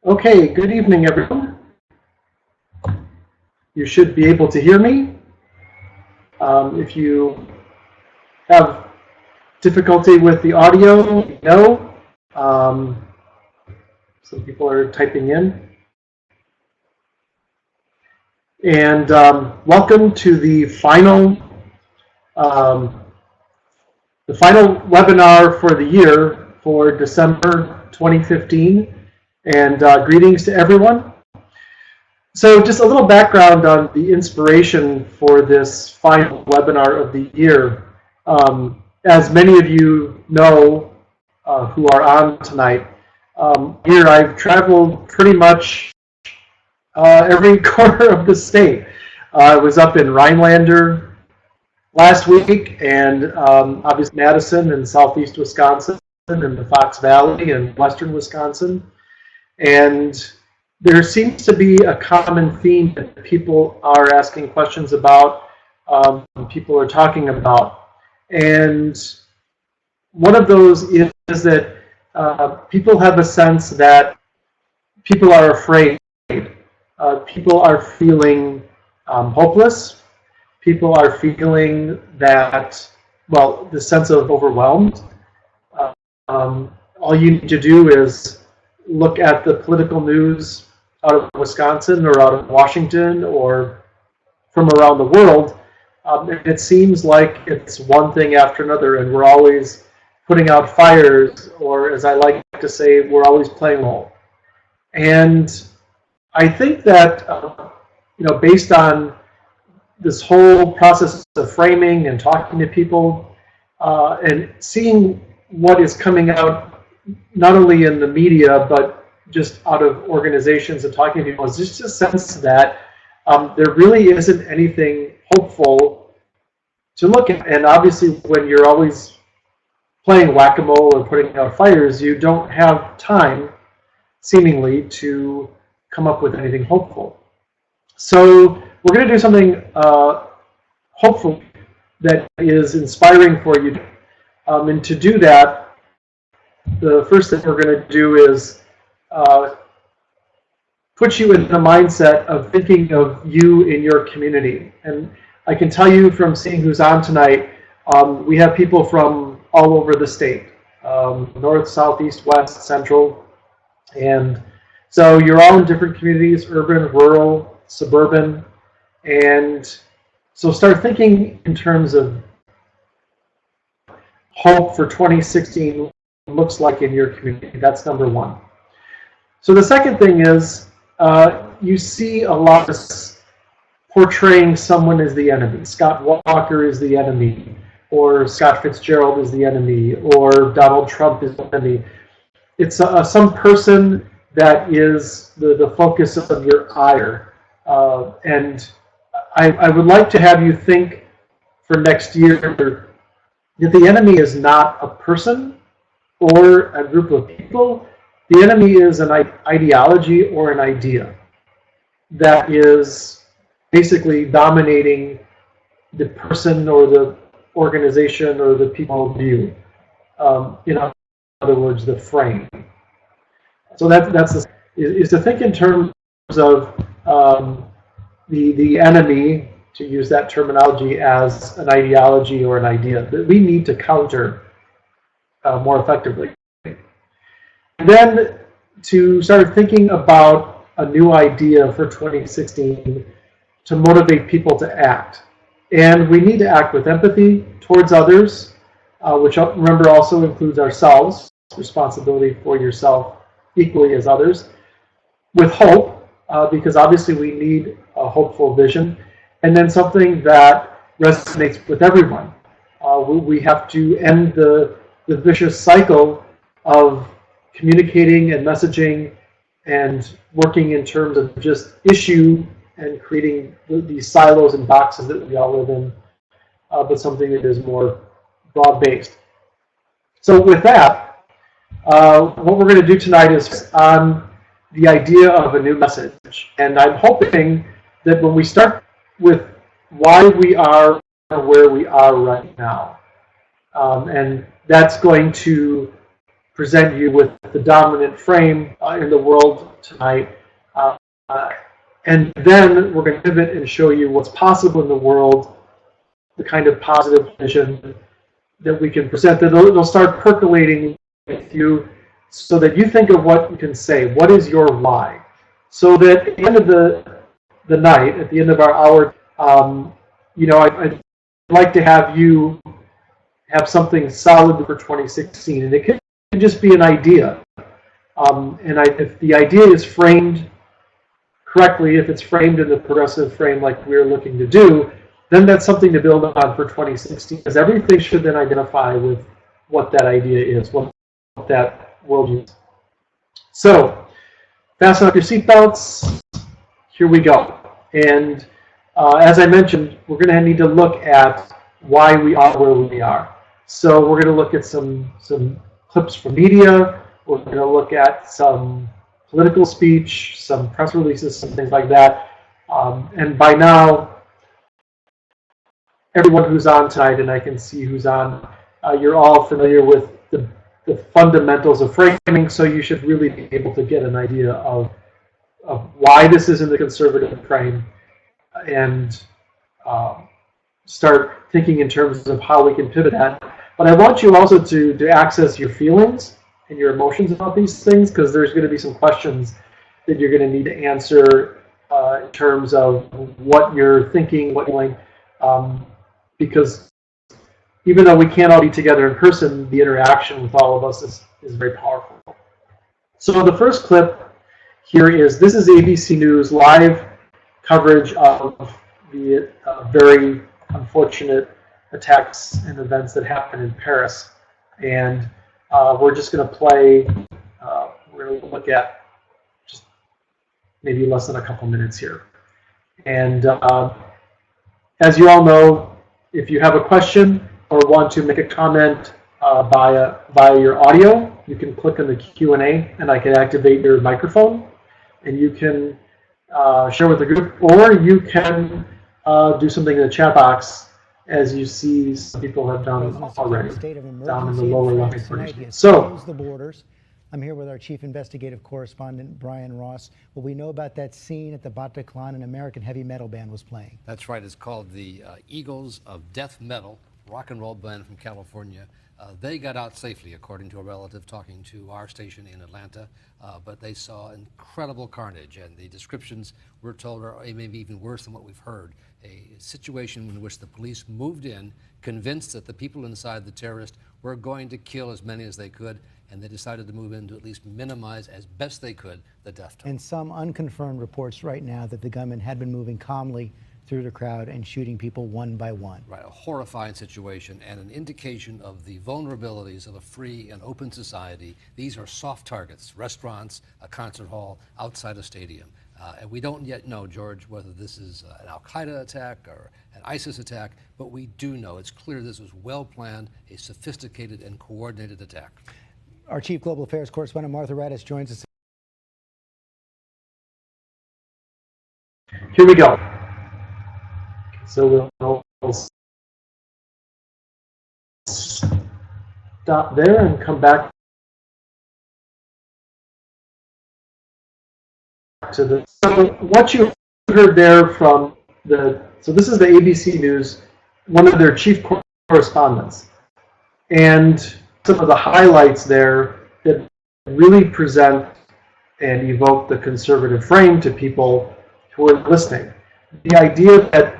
Okay, good evening, everyone. You should be able to hear me. If you have difficulty with the audio, no. Some people are typing in. And welcome to the final webinar for the year for December 2015. And greetings to everyone. So just a little background on the inspiration for this final webinar of the year. As many of you know who are on tonight, here I've traveled pretty much every corner of the state. I was up in Rhinelander last week, and obviously Madison and southeast Wisconsin, and the Fox Valley and western Wisconsin. And there seems to be a common theme that people are asking questions about, people are talking about. And one of those is that people have a sense that people are afraid. People are feeling hopeless. People are feeling that, well, the sense of overwhelmed. All you need to do is look at the political news out of Wisconsin or out of Washington or from around the world. It seems like it's one thing after another, and we're always putting out fires, or as I like to say, we're always playing role. And I think that, based on this whole process of framing and talking to people and seeing what is coming out not only in the media, but just out of organizations and talking to people, is just a sense that there really isn't anything hopeful to look at. And obviously, when you're always playing whack-a-mole or putting out fires, you don't have time, seemingly, to come up with anything hopeful. So we're going to do something hopeful that is inspiring for you. And to do that, the first thing we're going to do is put you in the mindset of thinking of you in your community. And I can tell you from seeing who's on tonight, we have people from all over the state, north, south, east, west, central. And so you're all in different communities, urban, rural, suburban. And so start thinking in terms of hope for 2016 looks like in your community. That's number one. So the second thing is you see a lot of portraying someone as the enemy. Scott Walker is the enemy, or Scott Fitzgerald is the enemy, or Donald Trump is the enemy. It's some person that is the focus of your ire. And I would like to have you think for next year that the enemy is not a person or a group of people. The enemy is an ideology or an idea that is basically dominating the person or the organization or the people view. In other words, the frame. So that's is to think in terms of the enemy, to use that terminology, as an ideology or an idea that we need to counter more effectively. And then to start thinking about a new idea for 2016 to motivate people to act. And we need to act with empathy towards others, which, remember, also includes ourselves, responsibility for yourself equally as others, with hope, because obviously we need a hopeful vision, and then something that resonates with everyone. We have to end the vicious cycle of communicating and messaging and working in terms of just issue and creating these silos and boxes that we all live in, but something that is more broad-based. So with that, what we're going to do tonight is on the idea of a new message. And I'm hoping that when we start with why we are where we are right now, and that's going to present you with the dominant frame in the world tonight. Uh, and then we're going to pivot and show you what's possible in the world, the kind of positive vision that we can present. That they'll start percolating with you so that you think of what you can say. What is your why? So that at the end of the night, at the end of our hour, I'd like to have you have something solid for 2016. And it can just be an idea. If the idea is framed correctly, if it's framed in the progressive frame like we're looking to do, then that's something to build on for 2016, because everything should then identify with what that idea is, what that world is. So, fasten up your seatbelts. Here we go. And as I mentioned, we're going to need to look at why we are where we are. So we're going to look at some clips from media. We're going to look at some political speech, some press releases, some things like that. And by now, everyone who's on tonight, and I can see who's on, you're all familiar with the fundamentals of framing, so you should really be able to get an idea of why this is in the conservative frame and start thinking in terms of how we can pivot that. But I want you also to access your feelings and your emotions about these things, because there's going to be some questions that you're going to need to answer in terms of what you're thinking, what you're doing. Because even though we can't all be together in person, the interaction with all of us is very powerful. So the first clip here this is ABC News live coverage of the very unfortunate attacks and events that happened in Paris. And we're just going to play, we're going to look at just maybe less than a couple minutes here. And as you all know, if you have a question or want to make a comment via your audio, you can click on the Q&A and I can activate your microphone, and you can share with the group, or you can do something in the chat box, as you see some people have done already down in the lower left corner. So, the borders. I'm here with our chief investigative correspondent, Brian Ross. What we know about that scene at the Bataclan, an American heavy metal band was playing. That's right. It's called the Eagles of Death Metal, rock and roll band from California. They got out safely, according to a relative talking to our station in Atlanta, but they saw incredible carnage, and the descriptions we're told are maybe even worse than what we've heard. A situation in which the police moved in, convinced that the people inside the terrorist were going to kill as many as they could, and they decided to move in to at least minimize as best they could the death toll. And some unconfirmed reports right now that the gunman had been moving calmly through the crowd and shooting people one by one. Right, a horrifying situation and an indication of the vulnerabilities of a free and open society. These are soft targets, restaurants, a concert hall, outside a stadium. And we don't yet know, George, whether this is an Al-Qaeda attack or an ISIS attack, but we do know it's clear this was well-planned, a sophisticated and coordinated attack. Our chief global affairs correspondent, Martha Raddatz, joins us. Here we go. So we'll stop there and come back to the. So what you heard there from so this is the ABC News, one of their chief correspondents, and some of the highlights there that really present and evoke the conservative frame to people who are listening. The idea that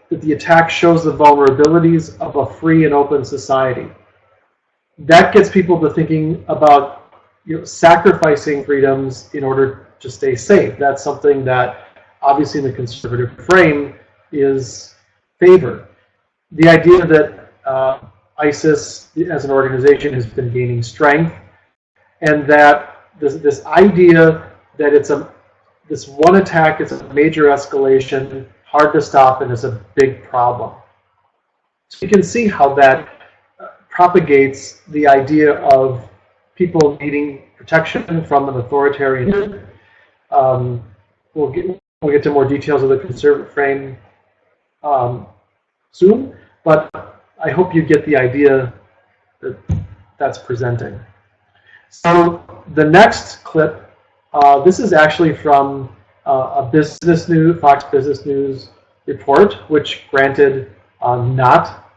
the attack shows the vulnerabilities of a free and open society. That gets people to thinking about sacrificing freedoms in order to stay safe. That's something that obviously in the conservative frame is favored. The idea that ISIS as an organization has been gaining strength, and that this idea that this one attack is a major escalation, hard to stop, and is a big problem. So you can see how that propagates the idea of people needing protection from an authoritarian. We'll get to more details of the conservative frame soon, but I hope you get the idea that that's presenting. So the next clip, this is actually from a Fox Business News report, which granted not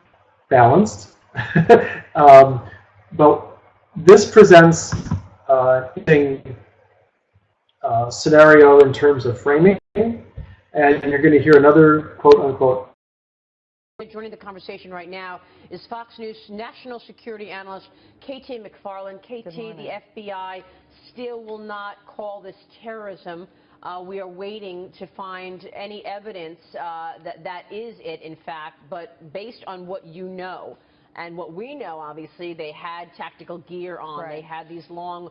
balanced, but this presents a scenario in terms of framing, and you're going to hear another quote unquote. Joining the conversation right now is Fox News national security analyst KT McFarland. KT, the FBI still will not call this terrorism. We are waiting to find any evidence that is it, in fact, but based on what you know, and what we know, obviously, they had tactical gear on, They had these long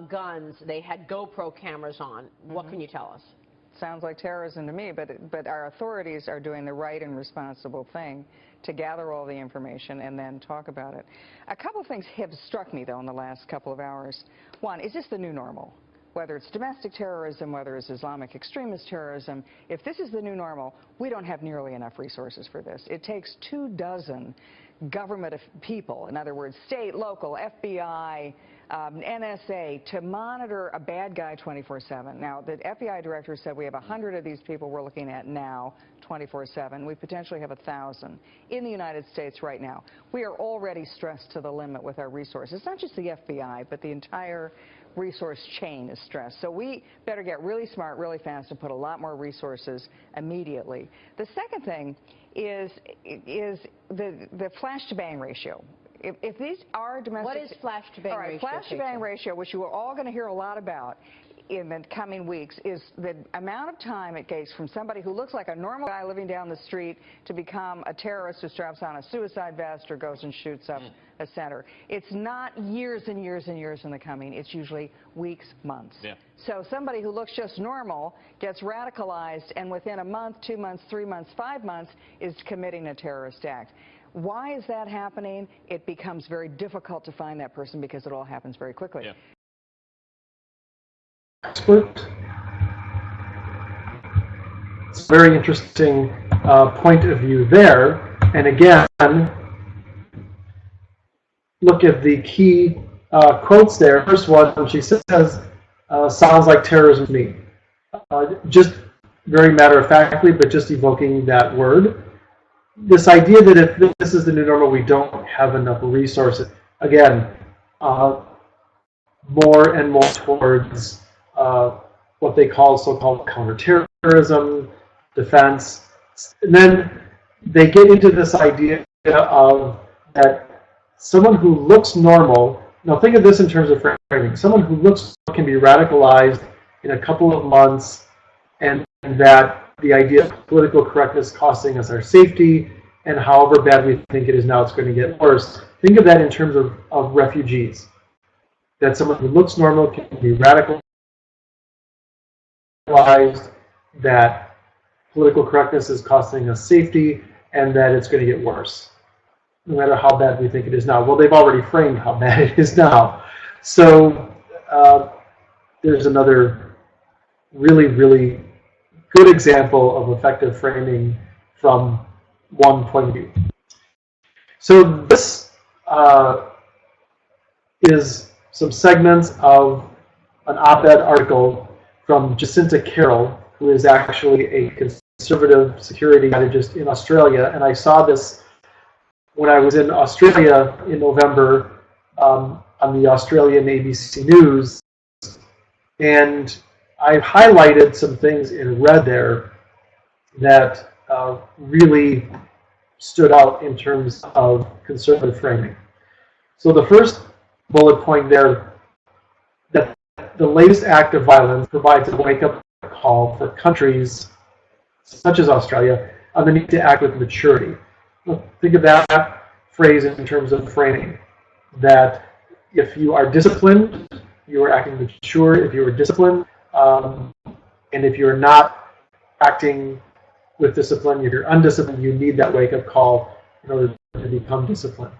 guns, they had GoPro cameras on. What can you tell us? Sounds like terrorism to me, but our authorities are doing the right and responsible thing to gather all the information and then talk about it. A couple of things have struck me, though, in the last couple of hours. One, is this the new normal? Whether it's domestic terrorism, whether it's Islamic extremist terrorism, if this is the new normal, we don't have nearly enough resources for this. It takes 24 government people, in other words, state, local, FBI, NSA, to monitor a bad guy 24/7. Now, the FBI director said we have 100 of these people we're looking at now, 24/7. We potentially have 1,000 in the United States right now. We are already stressed to the limit with our resources. Not just the FBI, but the entire resource chain is stressed. So we better get really smart, really fast, and put a lot more resources immediately. The second thing is the flash-to-bang ratio. If these are domestic... What is flash-to-bang ratio? All right, flash-to-bang ratio, which you are all going to hear a lot about in the coming weeks, is the amount of time it takes from somebody who looks like a normal guy living down the street to become a terrorist who straps on a suicide vest or goes and shoots up a center. It's not years and years and years in the coming. It's usually weeks, months. Yeah. So somebody who looks just normal gets radicalized, and within a month, 2 months, 3 months, 5 months is committing a terrorist act. Why is that happening? It becomes very difficult to find that person because it all happens very quickly. Yeah. Expert. It's a very interesting point of view there. And again, look at the key quotes there. First one, she says, sounds like terrorism to me. Just very matter-of-factly, but just evoking that word. This idea that if this is the new normal, we don't have enough resources. Again, more and more towards what they call so-called counterterrorism, defense. And then they get into this idea of that someone who looks normal, now think of this in terms of framing, someone who looks can be radicalized in a couple of months, and that the idea of political correctness costing us our safety, and however bad we think it is now, it's going to get worse. Think of that in terms of refugees. That someone who looks normal can be radicalized, that political correctness is costing us safety, and that it's going to get worse, no matter how bad we think it is now. Well, they've already framed how bad it is now. So there's another really, really good example of effective framing from one point of view. So this is some segments of an op-ed article from Jacinta Carroll, who is actually a conservative security strategist in Australia. And I saw this when I was in Australia in November on the Australian ABC News. And I've highlighted some things in red there that really stood out in terms of conservative framing. So the first bullet point there, that the latest act of violence provides a wake-up call for countries such as Australia on the need to act with maturity. Think of that phrase in terms of framing, that if you are disciplined, you are acting mature. If you are disciplined, and if you're not acting with discipline, if you're undisciplined, you need that wake-up call in order to become disciplined.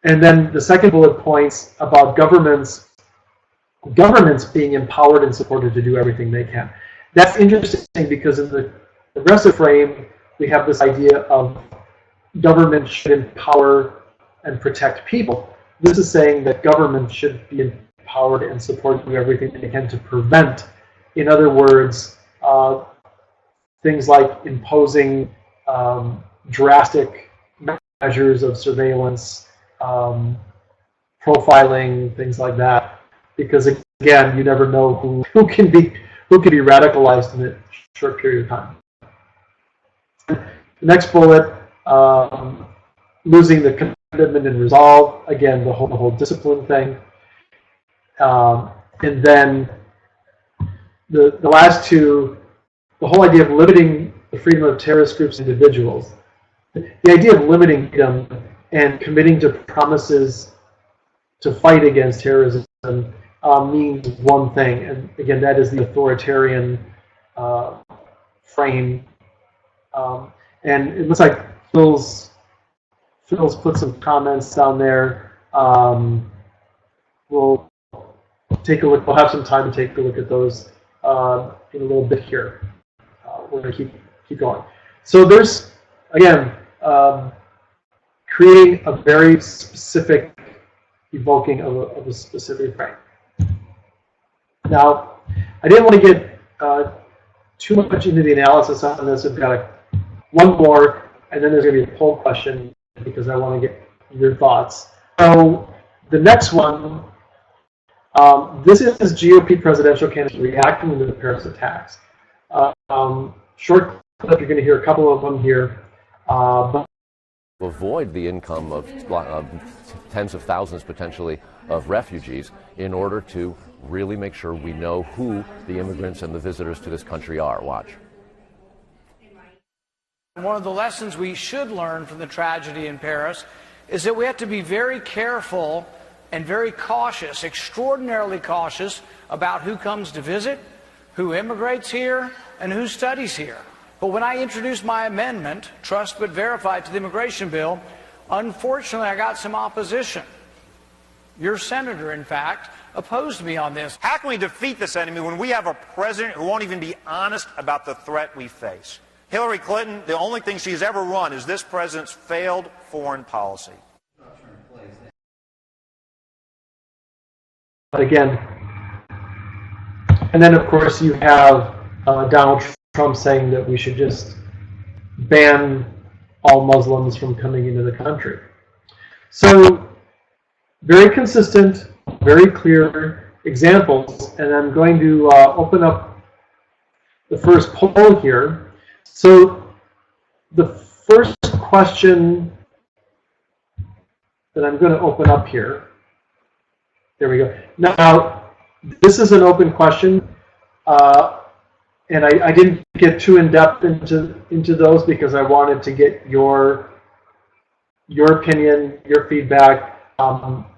And then the second bullet points about governments being empowered and supported to do everything they can. That's interesting because in the progressive frame, we have this idea of government should empower and protect people. This is saying that government should be empowered and support do everything they can to prevent. In other words, things like imposing drastic measures of surveillance, profiling, things like that, because again, you never know who can be radicalized in a short period of time. The next bullet, losing the commitment and resolve. Again, the whole discipline thing, and then the last two, the whole idea of limiting the freedom of terrorist groups and individuals. The idea of limiting them and committing to promises to fight against terrorism means one thing, and again, that is the authoritarian frame. And it looks like Phil's put some comments down there. We'll take a look. We'll have some time to take a look at those in a little bit here. We're going to keep going. So there's, again, creating a very specific evoking of a specific frame. Now, I didn't want to get too much into the analysis on this. I've got one more, and then there's going to be a poll question because I want to get your thoughts. So the next one, this is GOP presidential candidates reacting to the Paris attacks. Short clip, you're going to hear a couple of them here. But avoid the income of tens of thousands, potentially, of refugees in order to really make sure we know who the immigrants and the visitors to this country are. Watch. One of the lessons we should learn from the tragedy in Paris is that we have to be very careful and very cautious, extraordinarily cautious, about who comes to visit, who immigrates here, and who studies here. But when I introduced my amendment, Trust But Verify, to the immigration bill, unfortunately I got some opposition. Your senator, in fact, opposed me on this. How can we defeat this enemy when we have a president who won't even be honest about the threat we face? Hillary Clinton, the only thing she's ever run is this president's failed foreign policy. But again, and then of course you have Donald Trump saying that we should just ban all Muslims from coming into the country. So very consistent, very clear examples, and I'm going to open up the first poll here. So the first question that I'm going to open up here, there we go. Now, this is an open question, and I didn't get too in-depth into those because I wanted to get your opinion, your feedback.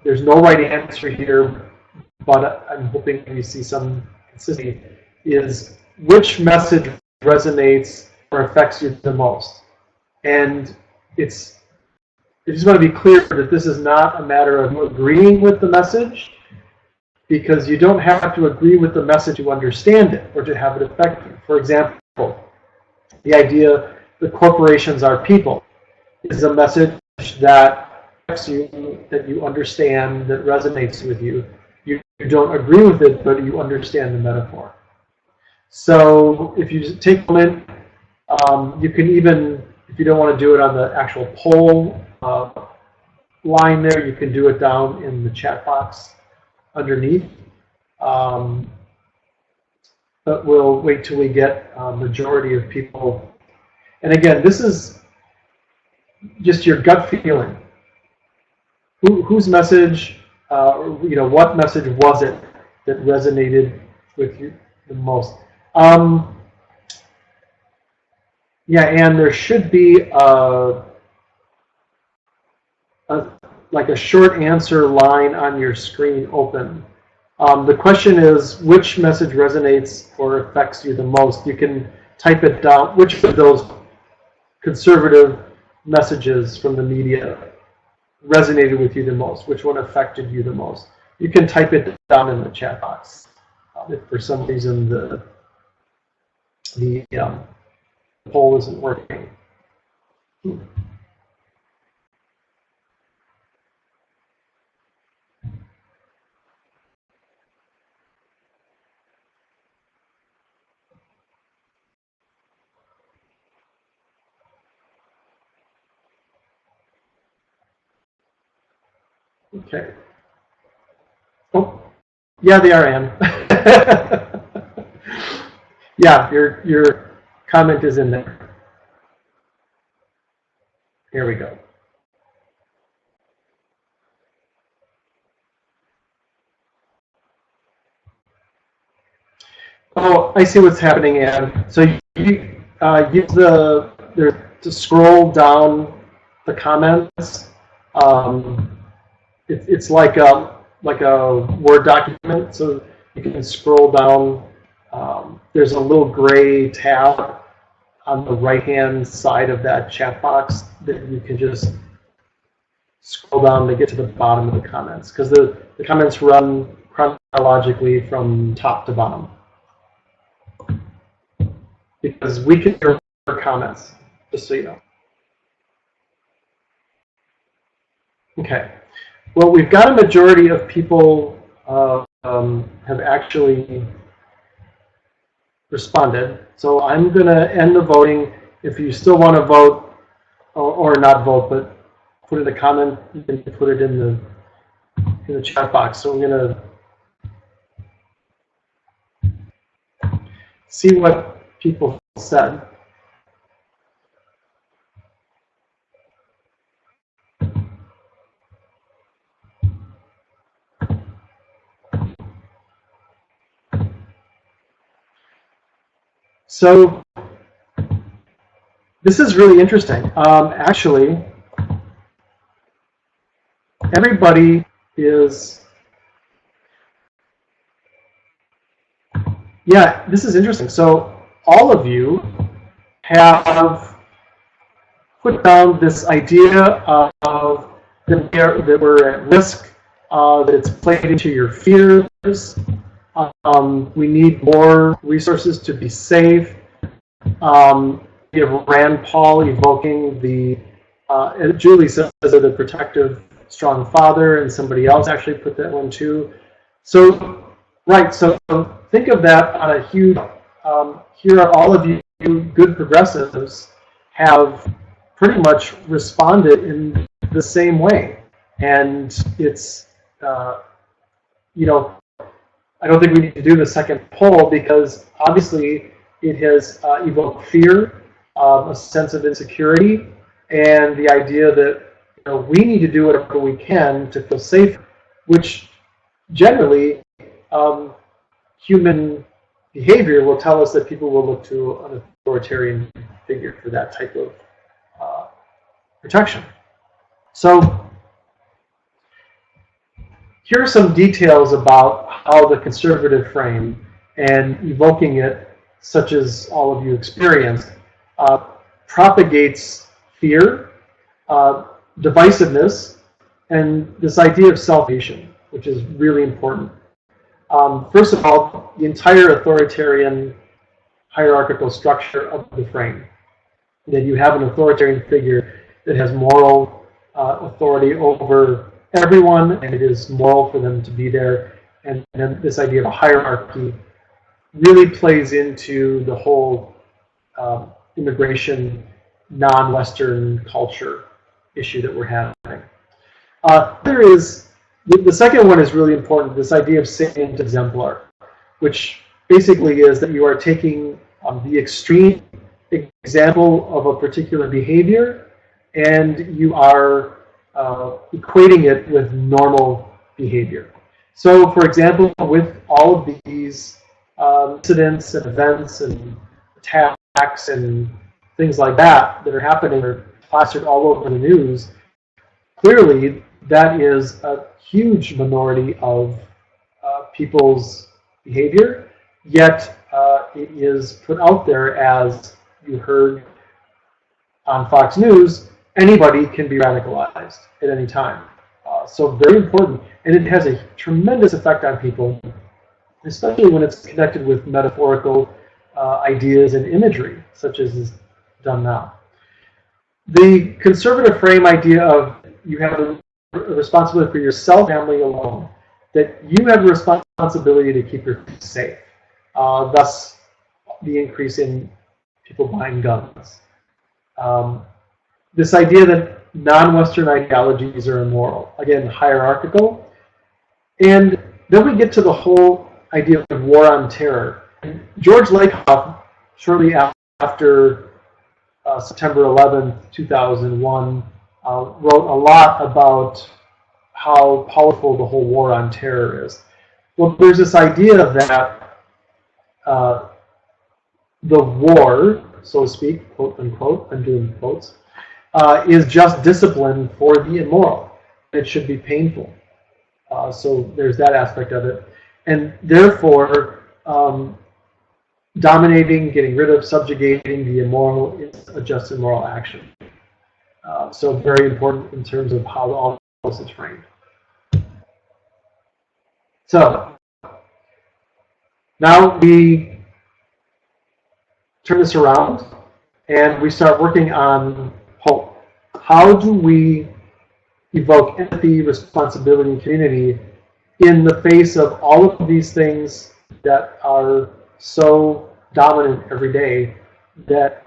There's no right answer here, but I'm hoping we see some consistency. Is which message resonates or affects you the most? And I just want to be clear that this is not a matter of agreeing with the message, because you don't have to agree with the message to understand it or to have it affect you. For example, the idea that corporations are people is a message that affects you, that you understand, that resonates with you. You don't agree with it, but you understand the metaphor. So if you just take a moment, you can even, if you don't want to do it on the actual poll line there, you can do it down in the chat box underneath. But we'll wait till we get a majority of people. And again, this is just your gut feeling. Whose message, what message was it that resonated with you the most? Yeah, and there should be like a short answer line on your screen open. The question is, which message resonates or affects you the most? You can type it down. Which of those conservative messages from the media resonated with you the most? Which one affected you the most? You can type it down in the chat box. If for some reason the poll isn't working. Okay. Oh, yeah, they are, Ann. Yeah, your comment is in there. Here we go. Oh, I see what's happening, Ann. So you use to scroll down the comments. It's like a Word document, so you can scroll down. There's a little gray tab on the right-hand side of that chat box that you can just scroll down to get to the bottom of the comments, because the comments run chronologically from top to bottom. Because we can hear comments, just so you know. Okay. Well, we've got a majority of people have actually responded. So I'm going to end the voting. If you still want to vote, or not vote, but put in a comment, you can put it in the chat box. So I'm going to see what people said. So this is really interesting. Actually, everybody is, yeah, this is interesting. So all of you have put down this idea of that we're at risk, that it's played into your fears. We need more resources to be safe. You have Rand Paul evoking and Julie says the protective, strong father, and somebody else actually put that one too. So, right, so think of that on a huge, here are all of you good progressives have pretty much responded in the same way. And it's, you know, I don't think we need to do the second poll because obviously it has evoked fear, a sense of insecurity, and the idea that we need to do whatever we can to feel safe, which generally human behavior will tell us that people will look to an authoritarian figure for that type of protection. So here are some details about how the conservative frame and evoking it, such as all of you experienced, propagates fear, divisiveness, and this idea of salvation, which is really important. First of all, the entire authoritarian hierarchical structure of the frame. That you have an authoritarian figure that has moral authority over everyone, and it is moral for them to be there. And this idea of a hierarchy really plays into the whole immigration, non-Western culture issue that we're having. There is, the second one is really important, this idea of saint exemplar, which basically is that you are taking the extreme example of a particular behavior and you are equating it with normal behavior. So, for example, with all of these incidents and events and attacks and things like that are happening or plastered all over the news, clearly that is a huge minority of people's behavior, yet it is put out there as you heard on Fox News, anybody can be radicalized at any time. So very important, and it has a tremendous effect on people, especially when it's connected with metaphorical ideas and imagery, such as is done now. The conservative frame idea of you have a responsibility for yourself, family alone, that you have a responsibility to keep your family safe. Thus, the increase in people buying guns. This idea that non-Western ideologies are immoral. Again, hierarchical. And then we get to the whole idea of war on terror. And George Lakoff, shortly after September 11th, 2001, wrote a lot about how powerful the whole war on terror is. Well, there's this idea that the war, so to speak, quote unquote, I'm doing quotes, is just discipline for the immoral. It should be painful. So there's that aspect of it. And therefore, dominating, getting rid of, subjugating the immoral is a just and moral action. So very important in terms of how all this is framed. So now we turn this around and we start working on hope. How do we evoke empathy, responsibility, and community in the face of all of these things that are so dominant every day that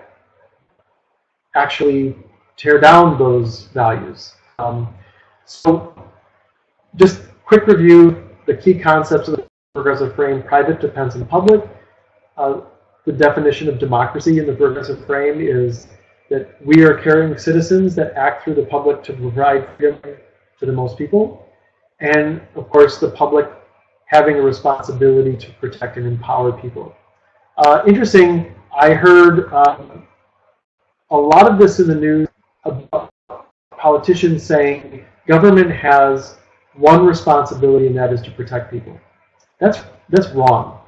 actually tear down those values? So just quick review, the key concepts of the progressive frame: private depends on public. The definition of democracy in the progressive frame is that we are caring citizens that act through the public to provide freedom to the most people. And of course, the public having a responsibility to protect and empower people. Interesting, I heard a lot of this in the news about politicians saying government has one responsibility, and that is to protect people. That's wrong.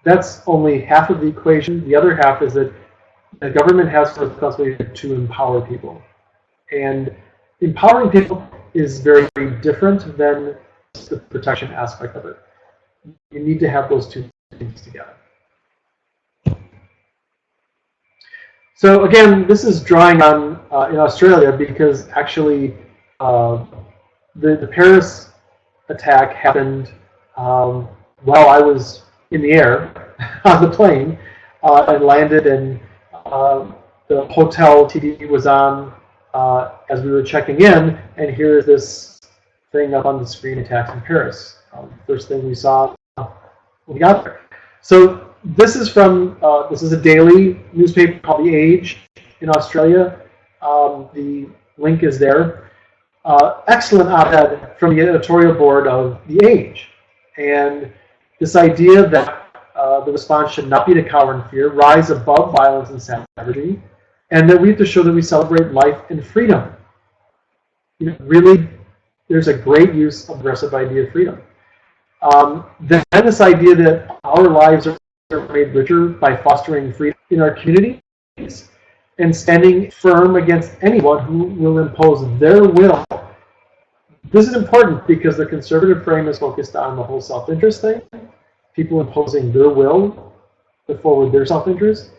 That's only half of the equation. The other half is that the government has a responsibility to empower people. And empowering people is very, very different than the protection aspect of it. You need to have those two things together. So again, this is drawing on in Australia because actually the Paris attack happened while I was in the air on the plane and landed, and the hotel TV was on as we were checking in, and here's this thing up on the screen: attacks in Paris. First thing we saw when we got there. So this is from this is a daily newspaper called The Age in Australia. The link is there. Excellent op-ed from the editorial board of The Age, and this idea that the response should not be to cower and fear, rise above violence and savagery, and that we have to show that we celebrate life and freedom. You know, really, there's a great use of the progressive idea of freedom. Then this idea that our lives are made richer by fostering freedom in our communities and standing firm against anyone who will impose their will. This is important because the conservative frame is focused on the whole self-interest thing, people imposing their will to forward their self-interest.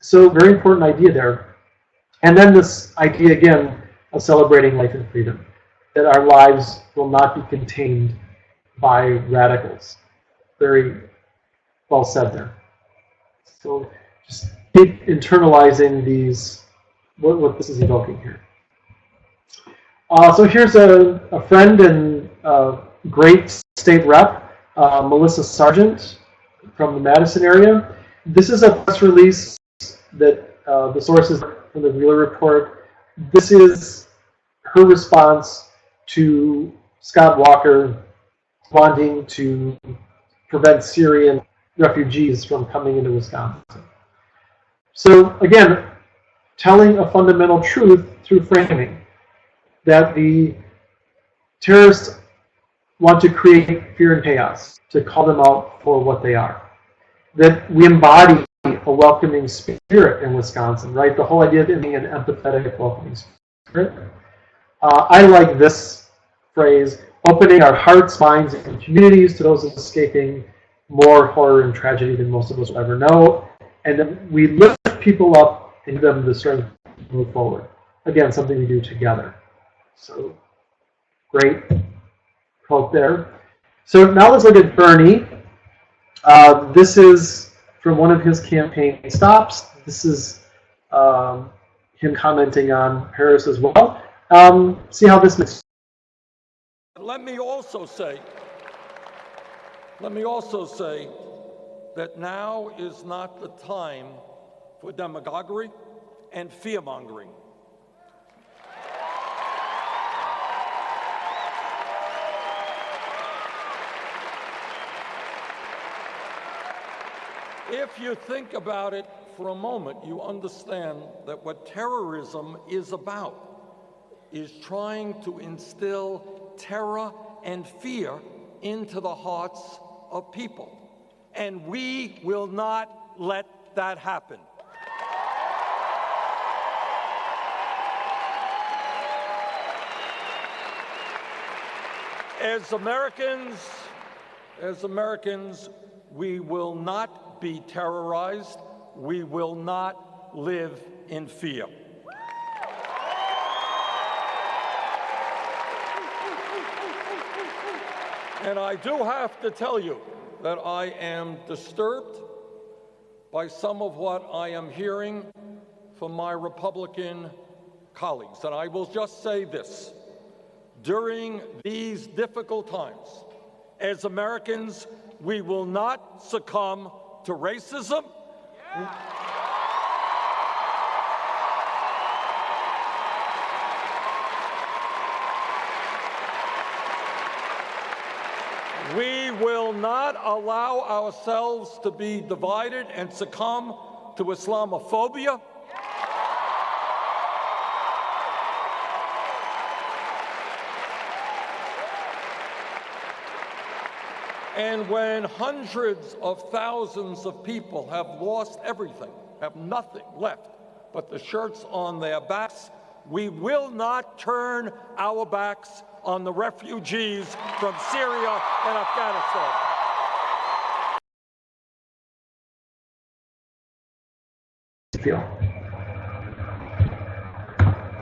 So very important idea there. And then this idea again of celebrating life and freedom, that our lives will not be contained by radicals. Very well said there. So just keep internalizing these, what this is evoking here. So here's a friend and great state rep, Melissa Sargent from the Madison area. This is a press release that the source is from the Wheeler Report. This is her response to Scott Walker wanting to prevent Syrian refugees from coming into Wisconsin. So again, telling a fundamental truth through framing, that the terrorists want to create fear and chaos, to call them out for what they are. That we embody a welcoming spirit in Wisconsin, right? The whole idea of being an empathetic, welcoming spirit. I like this phrase: opening our hearts, minds, and communities to those escaping more horror and tragedy than most of us will ever know. And then we lift people up and give them the strength to move forward. Again, something we do together. So, great quote there. So now let's look at Bernie. This is from one of his campaign stops. This is him commenting on Paris as well. See how this makes. Let me also say that now is not the time for demagoguery and fear-mongering. If you think about it for a moment, you understand that what terrorism is about is trying to instill terror and fear into the hearts of people. And we will not let that happen. As Americans, we will not be terrorized. We will not live in fear. And I do have to tell you that I am disturbed by some of what I am hearing from my Republican colleagues. And I will just say this. During these difficult times, as Americans, we will not succumb to racism. We will not allow ourselves to be divided and succumb to Islamophobia. And when hundreds of thousands of people have lost everything, have nothing left but the shirts on their backs, we will not turn our backs on the refugees from Syria and Afghanistan.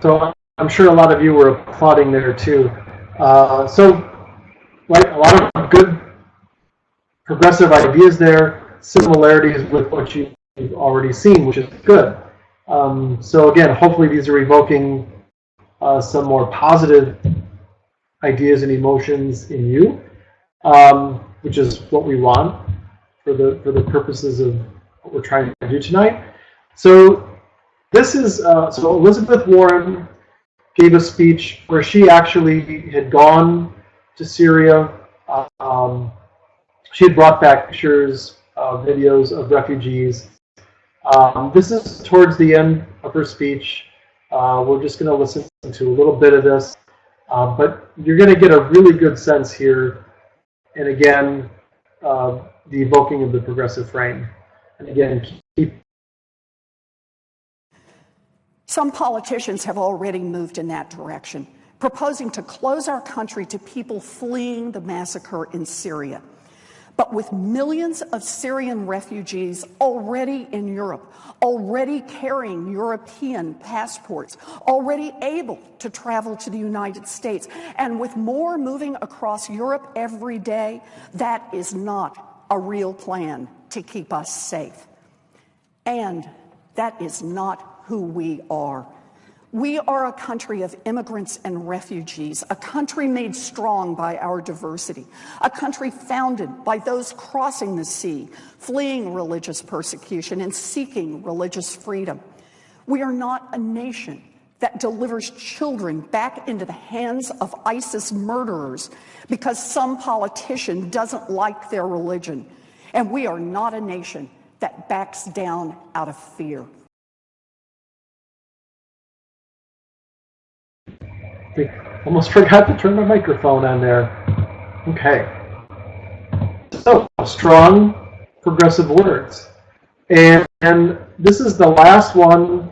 So I'm sure a lot of you were applauding there too. Right, a lot of good progressive ideas there, similarities with what you've already seen, which is good. So again, hopefully these are evoking some more positive ideas and emotions in you, which is what we want for the purposes of what we're trying to do tonight. So this is so Elizabeth Warren gave a speech where she actually had gone to Syria. She had brought back pictures, videos of refugees. This is towards the end of her speech. We're just going to listen to a little bit of this, but you're going to get a really good sense here. And again, the evoking of the progressive frame. And again, Some politicians have already moved in that direction, proposing to close our country to people fleeing the massacre in Syria. But with millions of Syrian refugees already in Europe, already carrying European passports, already able to travel to the United States, and with more moving across Europe every day, that is not a real plan to keep us safe. And that is not who we are. We are a country of immigrants and refugees, a country made strong by our diversity, a country founded by those crossing the sea, fleeing religious persecution and seeking religious freedom. We are not a nation that delivers children back into the hands of ISIS murderers because some politician doesn't like their religion. And we are not a nation that backs down out of fear. Almost forgot to turn my microphone on there. Okay. So, strong progressive words. And this is the last one.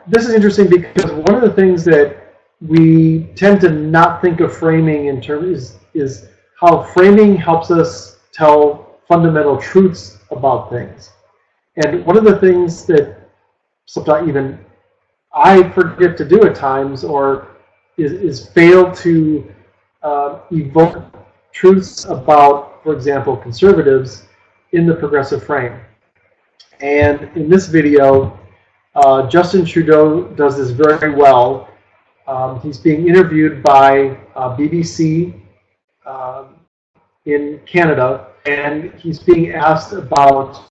This is interesting because one of the things that we tend to not think of framing in terms is how framing helps us tell fundamental truths about things. And one of the things that sometimes even I forget to do at times, or is fail to evoke truths about, for example, conservatives in the progressive frame. And in this video, Justin Trudeau does this very well. He's being interviewed by BBC in Canada, and he's being asked about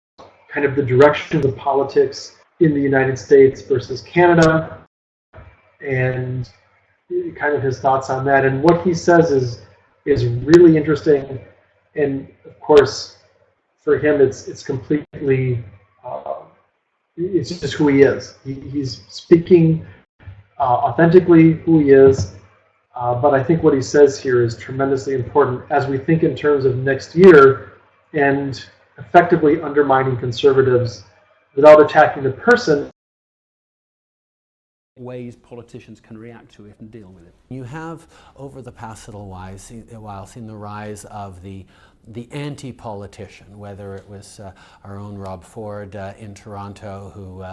kind of the direction of politics in the United States versus Canada, and kind of his thoughts on that. And what he says is really interesting. And of course, for him, it's completely it's just who he is. He's speaking authentically who he is. But I think what he says here is tremendously important as we think in terms of next year and effectively undermining conservatives without attacking the person. Ways politicians can react to it and deal with it. You have, over the past little while, seen the rise of the anti-politician, whether it was our own Rob Ford in Toronto, who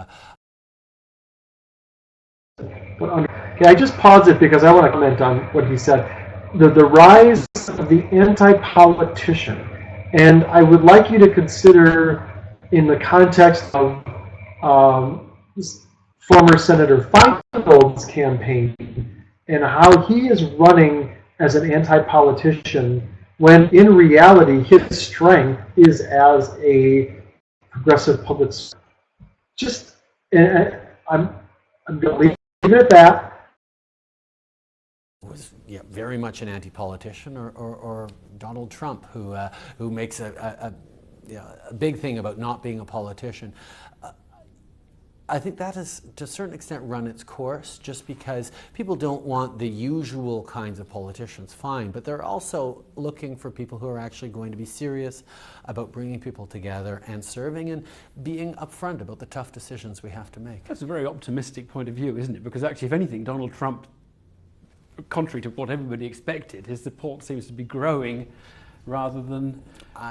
Okay, I just paused it because I want to comment on what he said. The rise of the anti-politician. And I would like you to consider, in the context of former Senator Feingold's campaign and how he is running as an anti-politician when in reality his strength is as a progressive public servant. Just, I'm going to leave it at that. was very much an anti-politician, or Donald Trump, who makes a big thing about not being a politician. I think that has, to a certain extent, run its course, just because people don't want the usual kinds of politicians, fine, but they're also looking for people who are actually going to be serious about bringing people together and serving and being upfront about the tough decisions we have to make. That's a very optimistic point of view, isn't it? Because actually, if anything, Donald Trump, contrary to what everybody expected, his support seems to be growing rather than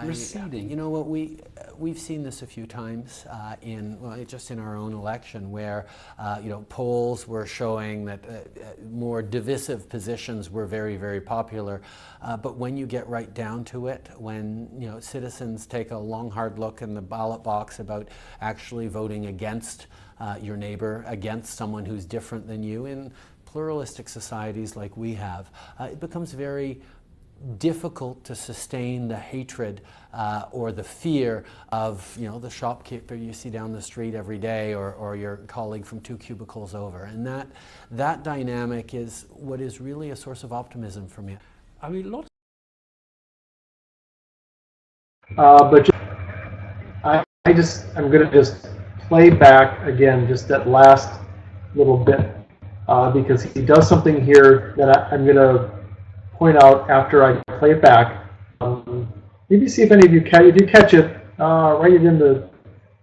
receding. You know what, we've seen this a few times just in our own election, where polls were showing that more divisive positions were very, very popular. But when you get right down to it, when citizens take a long, hard look in the ballot box about actually voting against your neighbor, against someone who's different than you, in pluralistic societies like we have, it becomes very difficult to sustain the hatred or the fear of the shopkeeper you see down the street every day, or your colleague from 2 cubicles over. And that dynamic is what is really a source of optimism for me. I mean, lots. But I'm going to just play back again just that last little bit because he does something here that I'm going to point out after I play it back. Maybe see if any of you catch it. Write it in the.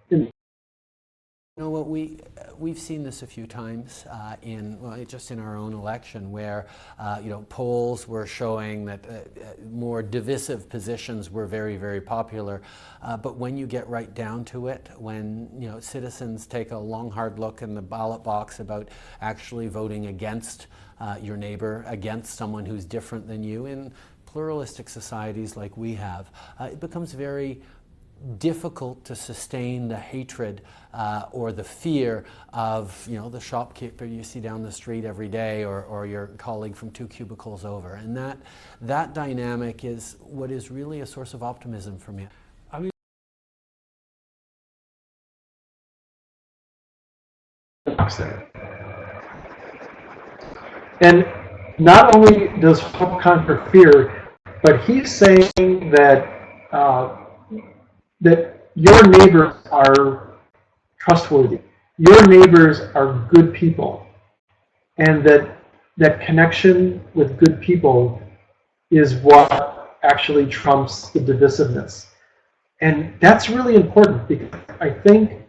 You know what, we've seen this a few times just in our own election, where polls were showing that more divisive positions were very, very popular. But when you get right down to it, when citizens take a long, hard look in the ballot box about actually voting against your neighbor, against someone who's different than you, in pluralistic societies like we have, it becomes very difficult to sustain the hatred or the fear of the shopkeeper you see down the street every day, or your colleague from 2 cubicles over. And that dynamic is what is really a source of optimism for me. I mean, and not only does hope conquer fear, but he's saying that that your neighbors are trustworthy. Your neighbors are good people. And that connection with good people is what actually trumps the divisiveness. And that's really important, because I think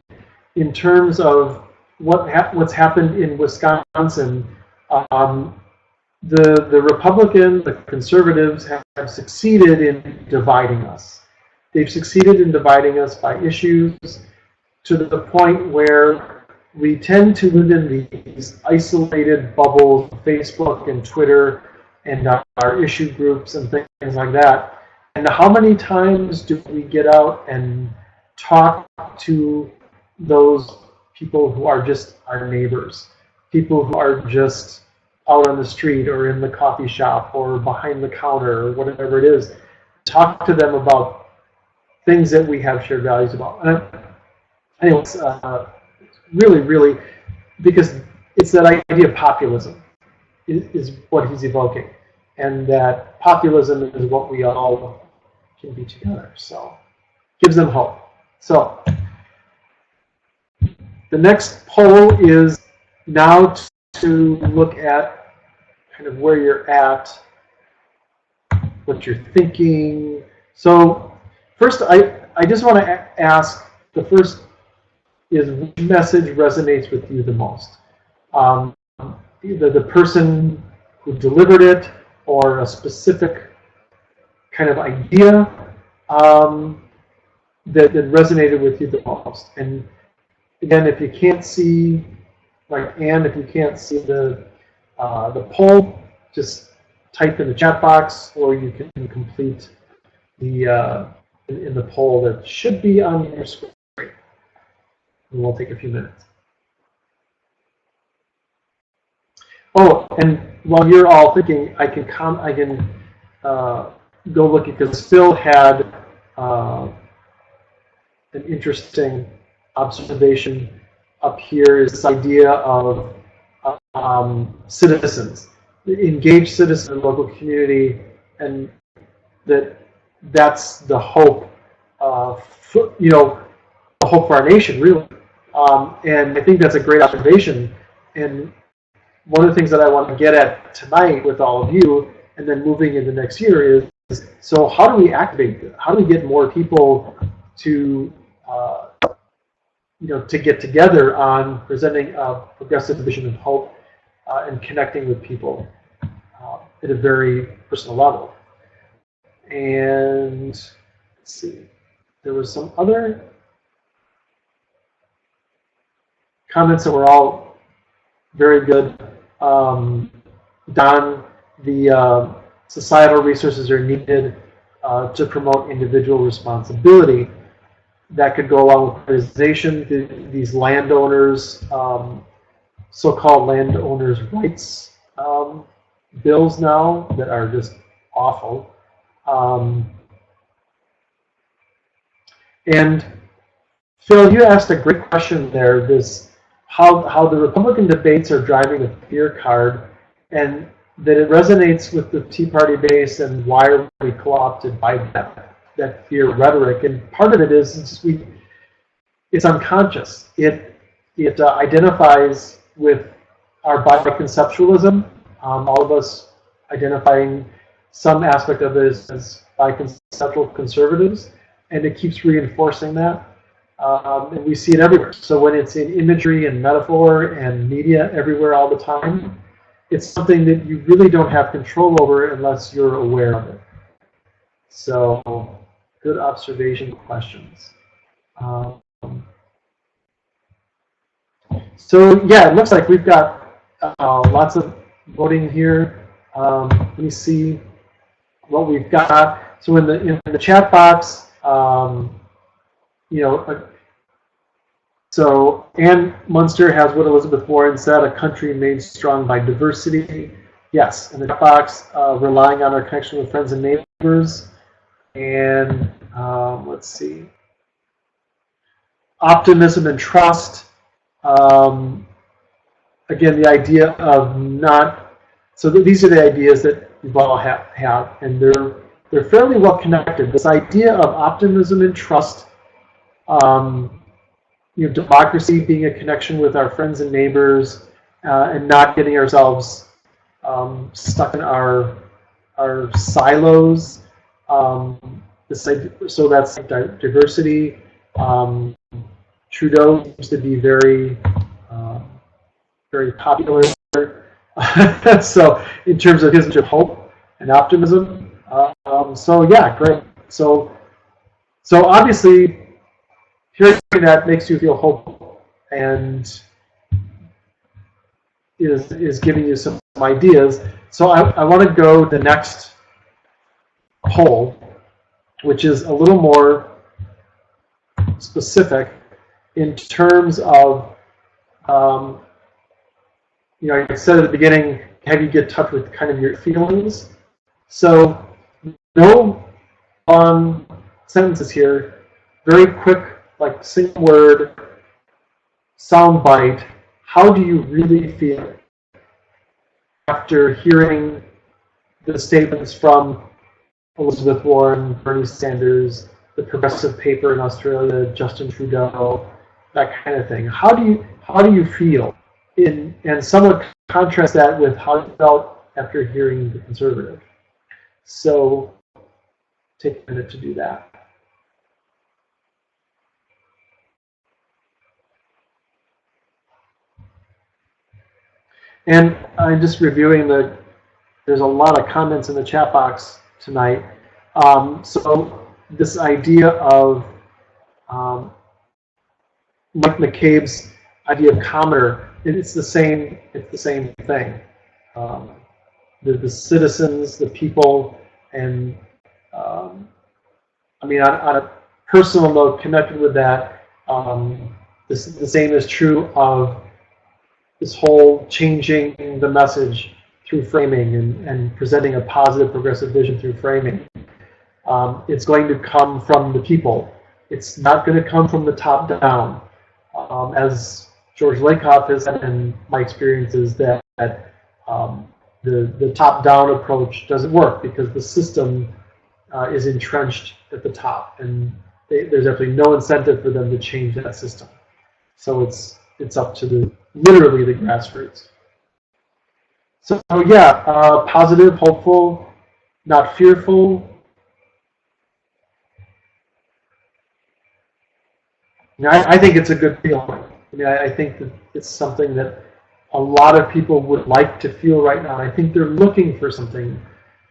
in terms of what's happened in Wisconsin, the Republicans, the conservatives have succeeded in dividing us. They've succeeded in dividing us by issues to the point where we tend to live in these isolated bubbles, Facebook and Twitter and our issue groups and things like that. And how many times do we get out and talk to those people who are just our neighbors, people who are just out on the street or in the coffee shop or behind the counter or whatever it is. Talk to them about things that we have shared values about. And anyways, really, really, because it's that idea of populism is what he's evoking. And that populism is what we all can be together. So gives them hope. So the next poll is now to look at kind of where you're at, what you're thinking. So first, I just want to ask, the first is, which message resonates with you the most? Either the person who delivered it or a specific kind of idea that resonated with you the most. And again, if you can't see, like Anne, if you can't see the poll, just type in the chat box, or you can complete the in the poll that should be on your screen. And we'll take a few minutes. Oh, and while you're all thinking, I can go look at, because Phil had an interesting observation up here, is this idea of citizens, engaged citizens in the local community, and that's the hope, the hope for our nation, really. And I think that's a great observation. And one of the things that I want to get at tonight with all of you, and then moving into next year, is so how do we activate this? How do we get more people to to get together on presenting a progressive vision of hope and connecting with people at a very personal level? And let's see, there was some other comments that were all very good. Don, the societal resources are needed to promote individual responsibility. That could go along with privatization. These landowners, so-called landowners' rights bills now that are just awful. And Phil, you asked a great question there. This how the Republican debates are driving a fear card, and that it resonates with the Tea Party base, and why are we co-opted by that fear rhetoric? And part of it is it's unconscious. It identifies with our biconceptualism. All of us identifying some aspect of it as biconceptual conservatives, and it keeps reinforcing that. And we see it everywhere. So when it's in imagery and metaphor and media everywhere all the time, it's something that you really don't have control over unless you're aware of it. So, good observation, questions. So yeah, it looks like we've got lots of voting here. Let me see what we've got. So in the chat box, so Ann Munster has what Elizabeth Warren said: a country made strong by diversity. Yes, in the chat box, relying on our connection with friends and neighbors. And let's see, optimism and trust. Again, the idea of not. So these are the ideas that we all have, and they're fairly well connected. This idea of optimism and trust. Democracy being a connection with our friends and neighbors, and not getting ourselves stuck in our silos. So that's diversity. Trudeau seems to be very popular. So in terms of his hope and optimism. So yeah, great. So obviously, hearing that makes you feel hopeful and is giving you some ideas. So I want to go to the next poll, which is a little more specific in terms of You know, I said at the beginning, have you get in touch with kind of your feelings. So no long sentences here, very quick, like single word, sound bite. How do you really feel after hearing the statements from Elizabeth Warren, Bernie Sanders, the Progressive Paper in Australia, Justin Trudeau, that kind of thing? How do you feel? And somewhat contrast that with how you felt after hearing the Conservative. So take a minute to do that. And I'm just reviewing there's a lot of comments in the chat box tonight. So this idea of Mike McCabe's idea of commoner, it's the same thing. The citizens, the people, and I mean, on a personal note, connected with that, the same is true of this whole changing the message through framing and presenting a positive progressive vision through framing. It's going to come from the people. It's not going to come from the top down. As George Lakoff has said, and my experience is that the top down approach doesn't work because the system is entrenched at the top, and there's absolutely no incentive for them to change that system. So it's up to literally the grassroots. So yeah, positive, hopeful, not fearful. I think it's a good feeling. I mean, I think that it's something that a lot of people would like to feel right now. I think they're looking for something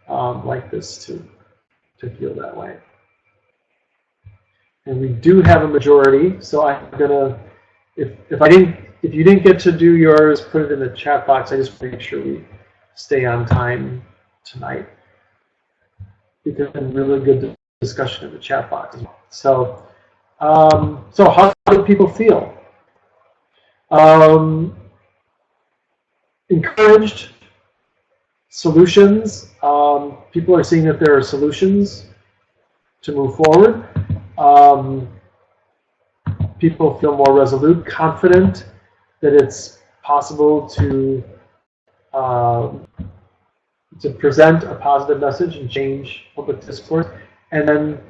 like this to feel that way. And we do have a majority, so I'm gonna, if you didn't get to do yours, put it in the chat box. I just make sure we stay on time tonight. Because it's been really good discussion in the chat box. So how do people feel? Encouraged. Solutions. People are seeing that there are solutions to move forward. People feel more resolute, confident that it's possible to present a positive message and change public discourse. And then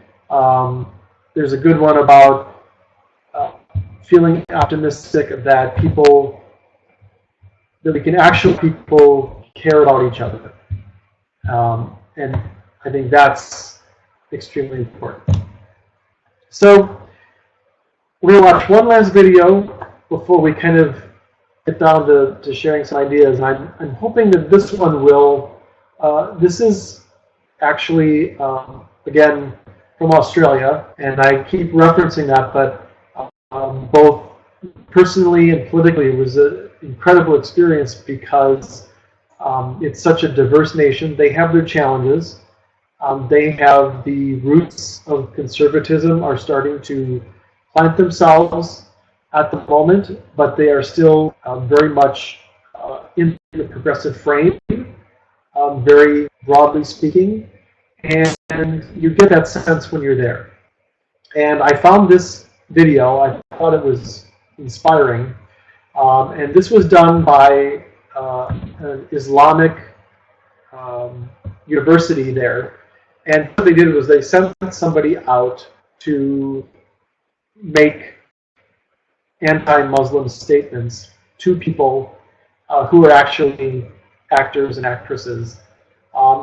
there's a good one about feeling optimistic that we can actually people care about each other. And I think that's extremely important. So we're going to watch one last video before we kind of get down to sharing some ideas. And I'm hoping that this one will, this is actually, again, from Australia, and I keep referencing that, but both personally and politically, it was an incredible experience because it's such a diverse nation. They have their challenges. They have the roots of conservatism are starting to plant themselves at the moment, but they are still very much in the progressive frame, very broadly speaking, and you get that sense when you're there. And I found this video, I thought it was inspiring, and this was done by an Islamic university there. And what they did was they sent somebody out to make anti-Muslim statements to people who are actually actors and actresses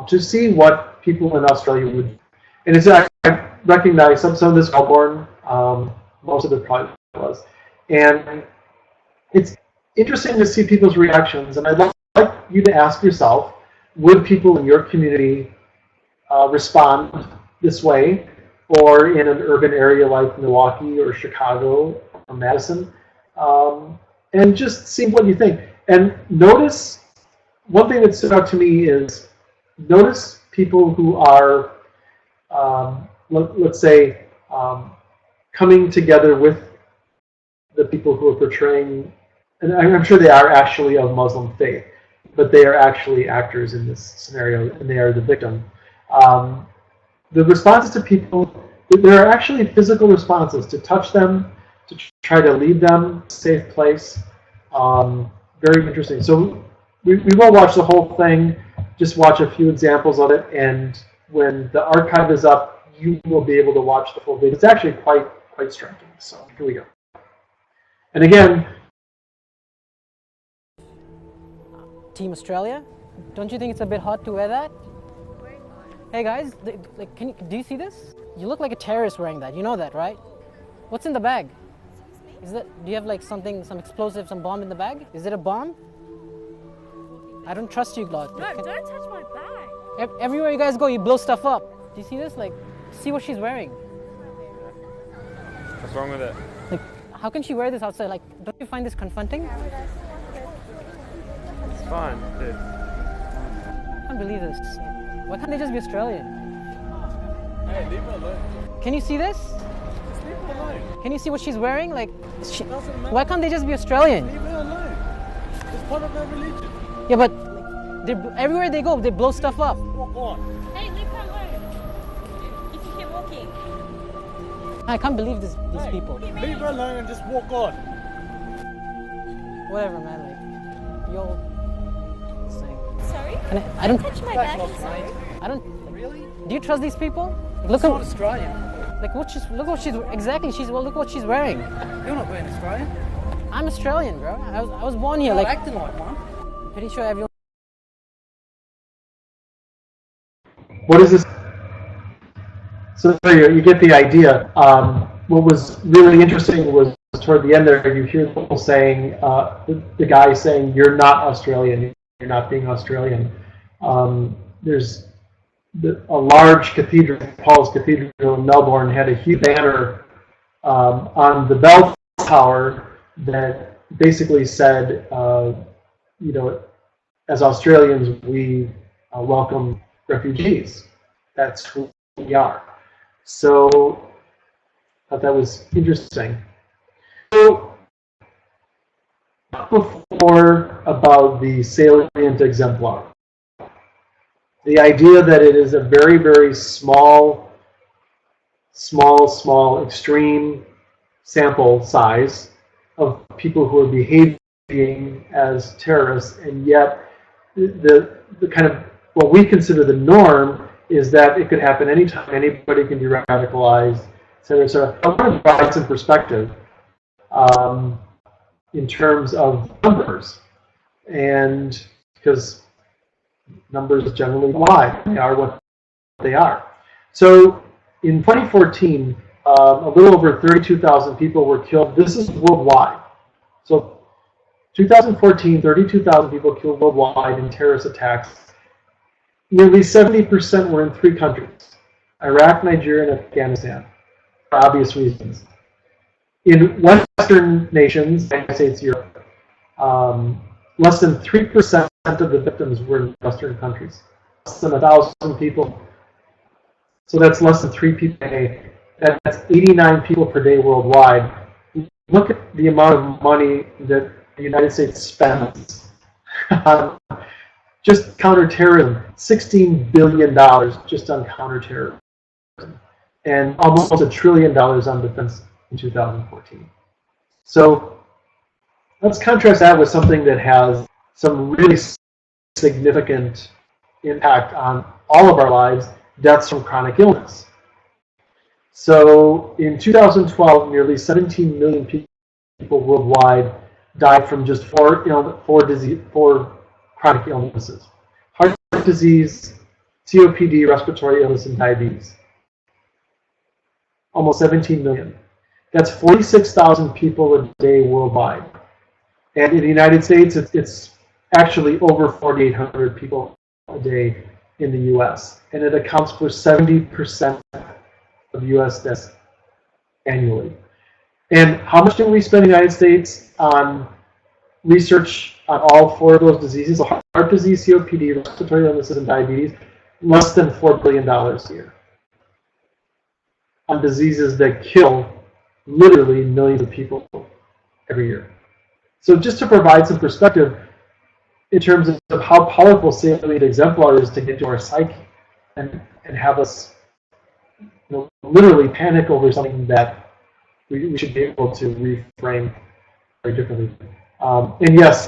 to see what people in Australia would do. And it's, I recognize some of this Melbourne, most of it probably was. And it's interesting to see people's reactions, and I'd like you to ask yourself, would people in your community respond this way, or in an urban area like Milwaukee or Chicago or Madison, and just see what you think. And notice, one thing that stood out to me is, notice people who are, let's say, coming together with the people who are portraying and I'm sure they are actually of Muslim faith, but they are actually actors in this scenario, and they are the victim. The responses to people, there are actually physical responses to touch them, to try to lead them to a safe place. Very interesting. So we will watch the whole thing, just watch a few examples of it, and when the archive is up, you will be able to watch the full video. It's actually quite striking. So here we go. And again, Team Australia, don't you think it's a bit hot to wear that? Hey guys, do you see this? You look like a terrorist wearing that. You know that, right? What's in the bag? Do you have like something, some explosive, some bomb in the bag? Is it a bomb? I don't trust you, Claude. No, don't touch my bag. Everywhere you guys go, you blow stuff up. Do you see this? Like, see what she's wearing. What's wrong with it? Like, how can she wear this outside? Like, don't you find this confronting? It's fine, dude. I can't believe this. Why can't they just be Australian? Hey, leave her alone. Can you see this? Just leave her alone. Can you see what she's wearing? Like, why can't they just be Australian? Leave her alone. It's part of their religion. Yeah, but everywhere they go, they blow stuff up. Walk on. Hey, leave her alone. If you keep walking. I can't believe these people. Leave her alone and just walk on. Whatever, man. Like, you'll. Sorry? I don't touch my bag. Sorry. I don't. Really? Do you trust these people? It's not Australian. Like look what she's exactly. Look what she's wearing. You're not wearing Australian. I'm Australian, bro. I was born here. You're like acting like one. I'm pretty sure everyone. what is this? So there you get the idea. What was really interesting was toward the end there, you hear people saying, the guy saying, "You're not Australian. You're not being Australian." There's a large cathedral, Paul's Cathedral in Melbourne, had a huge banner on the bell tower that basically said, as Australians, we welcome refugees. That's who we are. So I thought that was interesting. So before about the salient exemplar. The idea that it is a very, very small, extreme sample size of people who are behaving as terrorists, and yet the kind of what we consider the norm is that it could happen anytime. Anybody can be radicalized, et cetera, et cetera. I want to provide some perspective in terms of numbers, and because numbers generally lie, they are what they are. So in 2014, a little over 32,000 people were killed. This is worldwide. So 2014, 32,000 people killed worldwide in terrorist attacks. Nearly 70% were in 3 countries: Iraq, Nigeria, and Afghanistan, for obvious reasons. In Western nations, United States, Europe, less than 3% of the victims were in Western countries. Less than 1,000 people. So that's less than 3 people a day. That's 89 people per day worldwide. Look at the amount of money that the United States spends on just counterterrorism. $16 billion just on counterterrorism. And almost $1 trillion on defense in 2014. So let's contrast that with something that has some really significant impact on all of our lives: deaths from chronic illness. So in 2012, nearly 17 million people worldwide died from just 4 chronic illnesses: heart disease, COPD, respiratory illness, and diabetes. Almost 17 million. That's 46,000 people a day worldwide. And in the United States, it's actually over 4,800 people a day in the U.S. And it accounts for 70% of U.S. deaths annually. And how much do we spend in the United States on research on all 4 of those diseases? Heart disease, COPD, respiratory illnesses, and diabetes. Less than $4 billion a year. On diseases that kill literally millions of people every year. So just to provide some perspective in terms of how powerful salient exemplar is to get into our psyche and have us literally panic over something that we should be able to reframe very differently. And yes,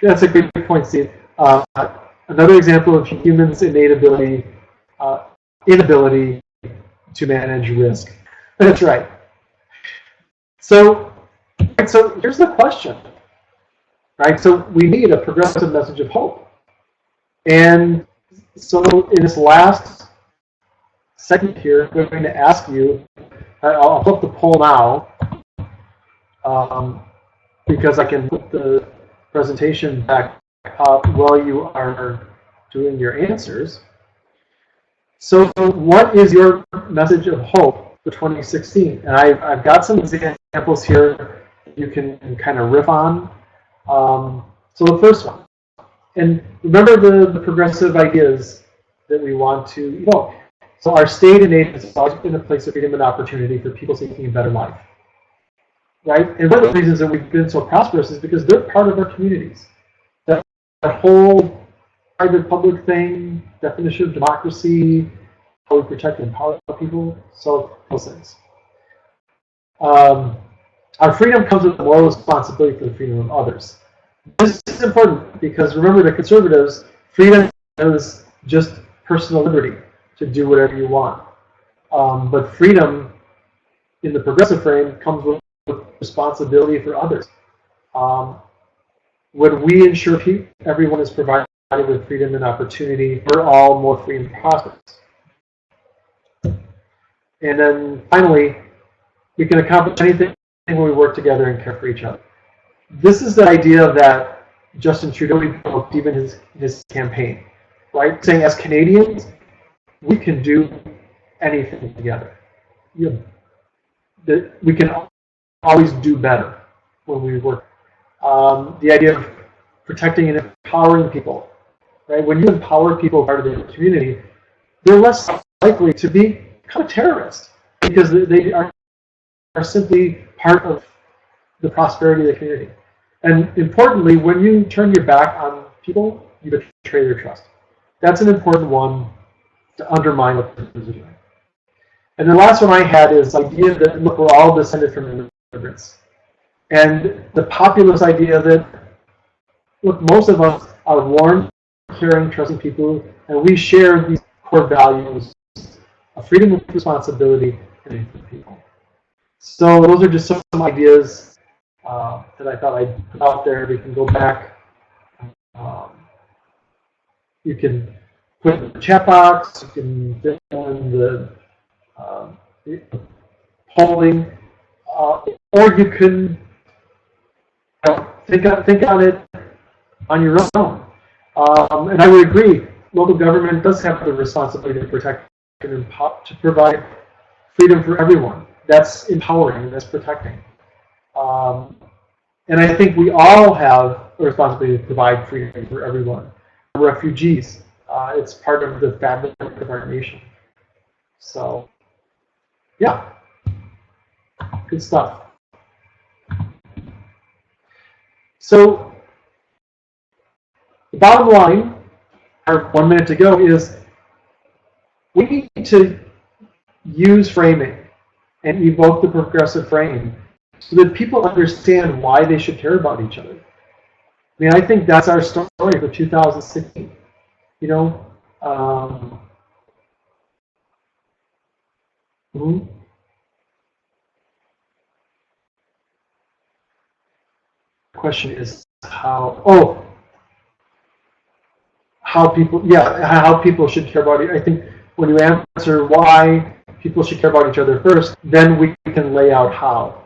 that's a great point, Steve. Another example of humans' innate inability to manage risk. That's right. So here's the question, right? So we need a progressive message of hope. And so in this last segment here, I'm going to ask you, I'll flip the poll now, because I can put the presentation back up while you are doing your answers. So what is your message of hope for 2016? And I've got some examples here you can kind of riff on. So the first one, and remember the progressive ideas that we want to evoke. So our state and aid has always been a place of freedom and opportunity for people seeking a better life. Right? And one of the reasons that we've been so prosperous is because they're part of our communities. That whole private-public thing, definition of democracy, how we protect and empower people, so those things. Our freedom comes with the moral responsibility for the freedom of others. This is important because remember, the conservatives, freedom is just personal liberty to do whatever you want. But freedom in the progressive frame comes with responsibility for others. When we ensure everyone is provided with freedom and opportunity, we're all more free and prosperous. And then finally, we can accomplish anything when we work together and care for each other. This is the idea that Justin Trudeau developed even his campaign, right? Saying as Canadians, we can do anything together. We can always do better when we work. The idea of protecting and empowering people, right? When you empower people part of the community, they're less likely to become a terrorist because they are simply part of the prosperity of the community. And importantly, when you turn your back on people, you betray their trust. That's an important one to undermine what they're doing. And the last one I had is the idea that, look, we're all descended from immigrants. And the populist idea that, look, most of us are warm, caring, trusting people, and we share these core values of freedom and responsibility and for people. So those are just some ideas that I thought I'd put out there. We can go back. You can put it in the chat box. You can fill in the polling, or you can think on it on your own. And I would agree. Local government does have the responsibility to protect and to provide freedom for everyone. That's empowering. That's protecting. And I think we all have a responsibility to provide freedom for everyone. Refugees, it's part of the fabric of our nation. So, yeah, good stuff. So, the bottom line, our 1 minute to go, is we need to use framing and evoke the progressive frame so that people understand why they should care about each other. I mean, I think that's our story for 2016. You know, the question is how people should care about it. I think when you answer why people should care about each other first, then we can lay out how.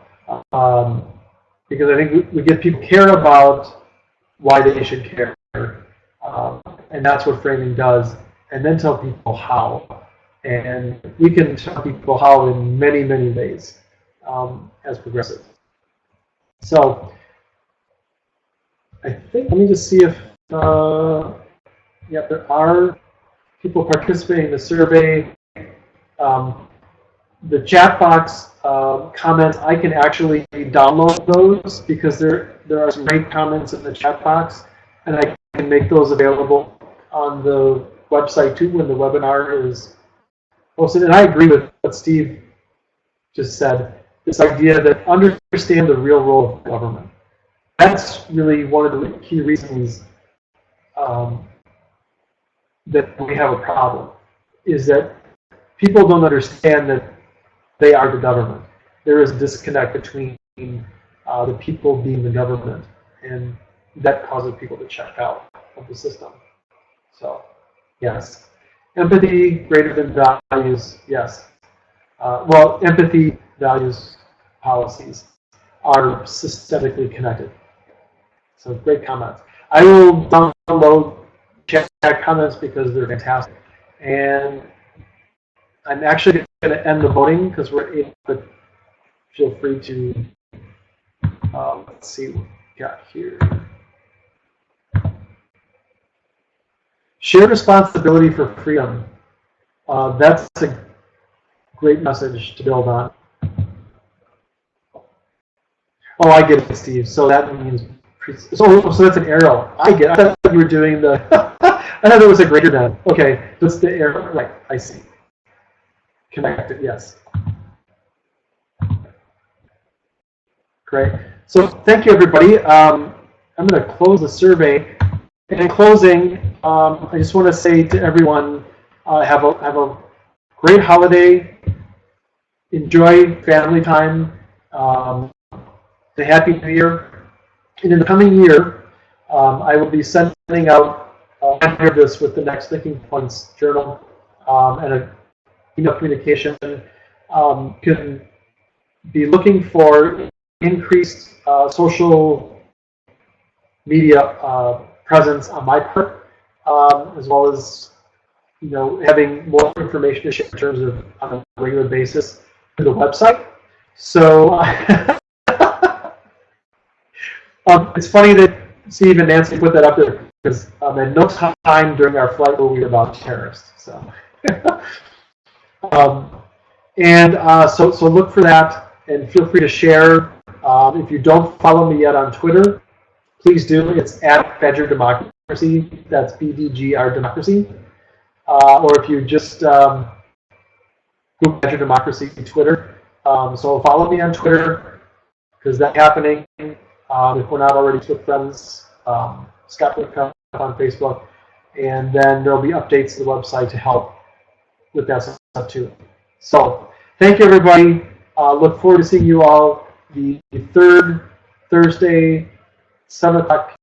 Because I think we get people care about why they should care, and that's what framing does, and then tell people how. And we can tell people how in many, many ways as progressives. So I think, let me just see if, there are people participating in the survey. the chat box comments, I can actually download those because there are some great comments in the chat box, and I can make those available on the website too when the webinar is posted. And I agree with what Steve just said, this idea that understand the real role of government. That's really one of the key reasons that we have a problem, is that people don't understand that they are the government. There is a disconnect between the people being the government, and that causes people to check out of the system. So, yes. Empathy greater than values, yes. Well, empathy, values, policies are systemically connected. So great comments. I will download chat comments because they're fantastic. And I'm actually going to end the voting because we're able to. Feel free to, let's see what we got here. Share responsibility for freedom. That's a great message to build on. Oh, I get it, Steve. So that means, so that's an arrow. I get it. I thought you were doing the, I thought it was a greater than. Okay, that's the arrow. Right, I see. Connected, yes. Great. So thank you, everybody. I'm going to close the survey. And in closing, I just want to say to everyone, have a great holiday. Enjoy family time. The Happy New Year. And in the coming year, I will be sending out this with the next Thinking Points journal and an email communication. Can be looking for increased social media presence on my part, as well as having more information to share in terms of on a regular basis through the website. So it's funny that Steve and Nancy put that up there because at no time during our flight were we about terrorists. So so look for that and feel free to share. If you don't follow me yet on Twitter, please do. It's @Badger Democracy. That's BDGR Democracy. Or if you just Google Badger Democracy on Twitter. So follow me on Twitter because that's happening. If we're not already with friends, Scott Whitcup on Facebook, and then there'll be updates to the website to help with that stuff too. So thank you, everybody. Look forward to seeing you all the third Thursday, 7 o'clock